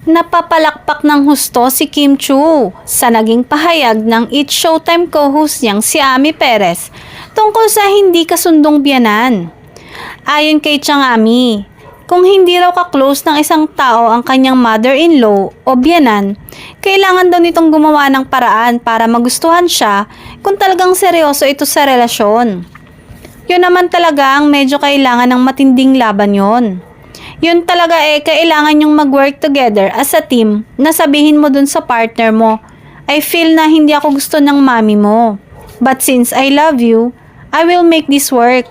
Napapalakpak ng husto si Kim Chu sa naging pahayag ng It's Showtime co-host niyang si Ami Perez tungkol sa hindi kasundong biyanan. Ayon kay Chang Ami, kung hindi raw ka-close ng isang tao ang kanyang mother-in-law o biyanan, kailangan daw nitong gumawa ng paraan para magustuhan siya kung talagang seryoso ito sa relasyon. Yun naman talaga ang medyo kailangan ng matinding laban yon. Yun talaga kailangan yung mag-work together as a team na sabihin mo dun sa partner mo, I feel na hindi ako gusto ng mami mo. But since I love you, I will make this work.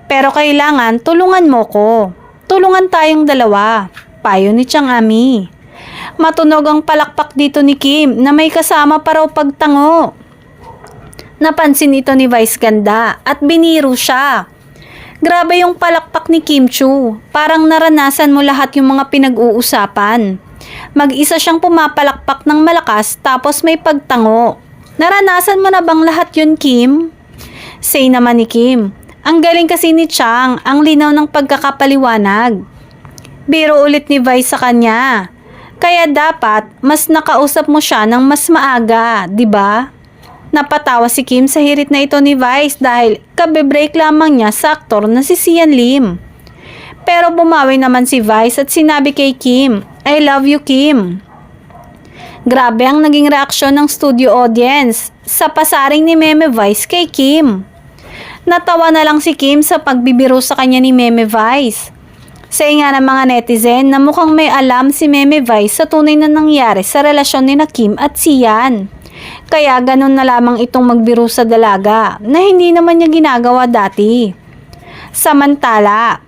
Pero kailangan tulungan mo ko. Tulungan tayong dalawa. Payo ni Chang Ami. Matunog ang palakpak dito ni Kim na may kasama pa raw pagtango. Napansin ito ni Vice Ganda at biniro siya. Grabe yung palakpak ni Kim Chu. Parang naranasan mo lahat yung mga pinag-uusapan. Mag-isa siyang pumapalakpak ng malakas tapos may pagtango. Naranasan mo na bang lahat yun, Kim? Say naman ni Kim. Ang galing kasi ni Chang, ang linaw ng pagkakapaliwanag. Biro ulit ni Vice sa kanya. Kaya dapat mas nakausap mo siya ng mas maaga, di ba? Napatawa si Kim sa hirit na ito ni Vice dahil kabe-break lamang niya sa aktor na si Sian Lim. Pero bumawi naman si Vice at sinabi kay Kim, I love you, Kim. Grabe ang naging reaksyon ng studio audience sa pasaring ni Meme Vice kay Kim. Natawa na lang si Kim sa pagbibiro sa kanya ni Meme Vice. Say nga ng mga netizen na mukhang may alam si Meme Vice sa tunay na nangyari sa relasyon ni na Kim at Sian. Kaya ganun na lamang itong magbiro sa dalaga na hindi naman niya ginagawa dati. Samantala,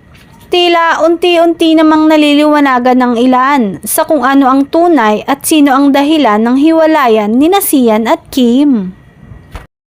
tila unti-unti namang naliliwanagan ng ilan sa kung ano ang tunay at sino ang dahilan ng hiwalayan ni na Sian at Kim.